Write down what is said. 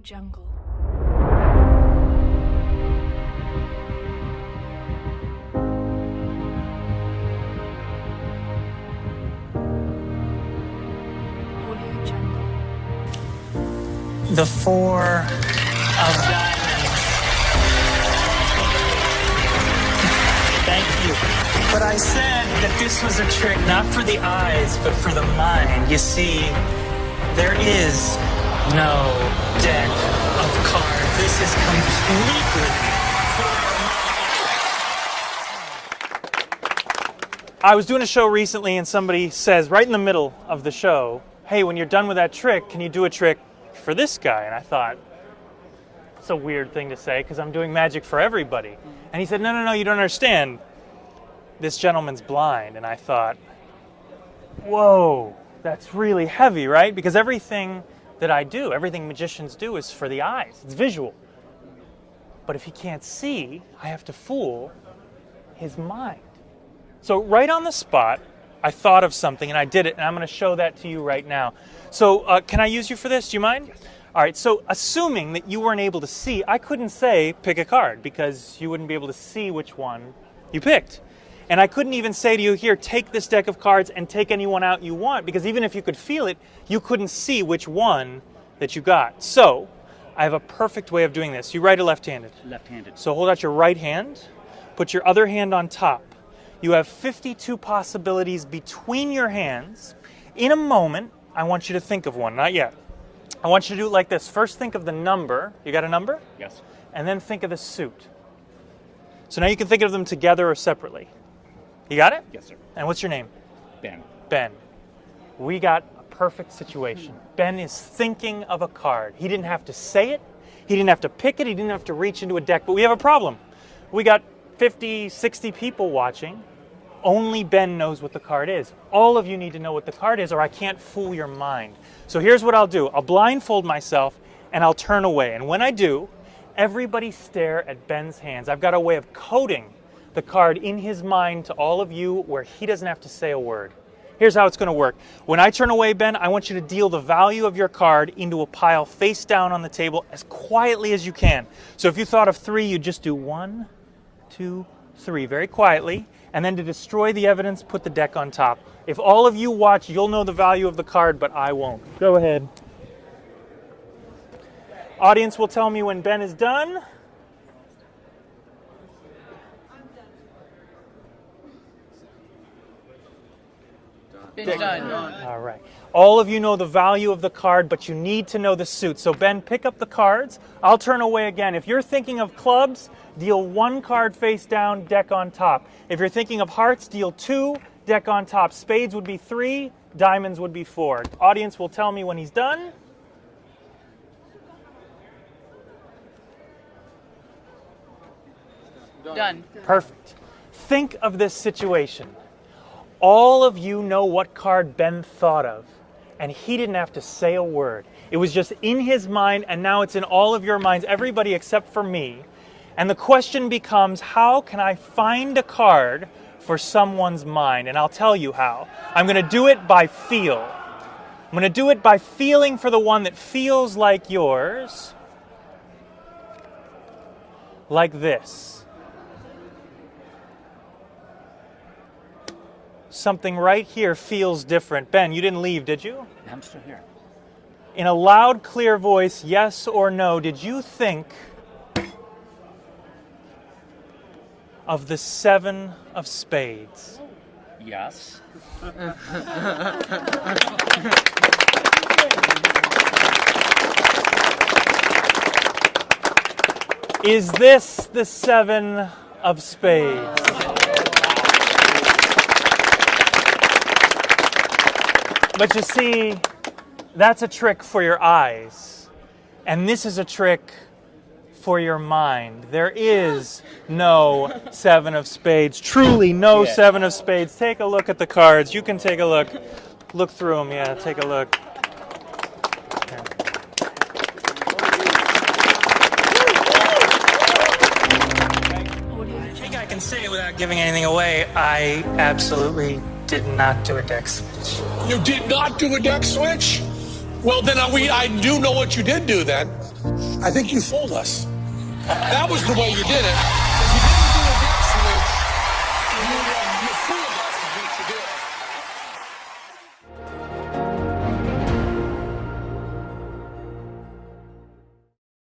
Jungle. Audio Jungle. The four of diamonds. Thank you. But I said that this was a trick not for the eyes, but for the mind. You see, there is no deck of cards. This is completely I was doing a show recently and somebody says right in the middle of the show, hey, when you're done with that trick, can you do a trick for this guy? And I thought, it's a weird thing to say because I'm doing magic for everybody. And he said, no, you don't understand. This gentleman's blind. And I thought, whoa, that's really heavy, right? Because everything that I do, everything magicians do is for the eyes. It's visual. But if he can't see, I have to fool his mind. So right on the spot, I thought of something and I did it, and I'm going to show that to you right now. So can I use you for this? Do you mind? Yes. All right, so assuming that you weren't able to see, I couldn't say pick a card because you wouldn't be able to see which one you picked. And I couldn't even say to you, here, take this deck of cards and take any one out you want, because even if you could feel it, you couldn't see which one that you got. So I have a perfect way of doing this. You right or left-handed? Left-handed. So hold out your right hand, put your other hand on top. You have 52 possibilities between your hands. In a moment, I want you to think of one. Not yet. I want you to do it like this. First, think of the number. You got a number? Yes. And then think of the suit. So now you can think of them together or separately. You got it? Yes, sir. And what's your name? Ben. Ben. We got a perfect situation. Ben is thinking of a card. He didn't have to say it. He didn't have to pick it. He didn't have to reach into a deck. But we have a problem. We got 50, 60 people watching. Only Ben knows what the card is. All of you need to know what the card is, or I can't fool your mind. So here's what I'll do. I'll blindfold myself, and I'll turn away. And when I do, everybody stare at Ben's hands. I've got a way of coding the card in his mind to all of you where he doesn't have to say a word. Here's how it's going to work. When I turn away, Ben, I want you to deal the value of your card into a pile face down on the table as quietly as you can. So if you thought of 3, you just do 1, 2, 3, very quietly. And then to destroy the evidence, put the deck on top. If all of you watch, you'll know the value of the card, but I won't. Go ahead. Audience will tell me when Ben is done. Ben's done. All right. All of you know the value of the card, but you need to know the suit. So Ben, pick up the cards. I'll turn away again. If you're thinking of clubs, deal 1 card face down, deck on top. If you're thinking of hearts, deal 2, deck on top. Spades would be 3, diamonds would be 4. Audience will tell me when he's done. Done. Perfect. Think of this situation. All of you know what card Ben thought of, and he didn't have to say a word. It was just in his mind, and now it's in all of your minds, everybody except for me. And the question becomes, how can I find a card for someone's mind? And I'll tell you how. I'm going to do it by feel. I'm going to do it by feeling for the one that feels like yours. Like this. Something right here feels different. Ben, you didn't leave, did you? I'm still here. In a loud, clear voice, yes or no, did you think of the 7 of spades? Yes. Is this the 7 of spades? But you see, that's a trick for your eyes. And this is a trick for your mind. There is no 7 of spades. Truly no 7 of spades. Take a look at the cards. You can take a look. Look through them. Yeah, take a look. Here. I think I can say it without giving anything away. I absolutely did not do a deck switch. You did not do a deck switch? Well, then I do know what you did do then. I think you fooled us. That was the way you did it. You didn't do a dip switch.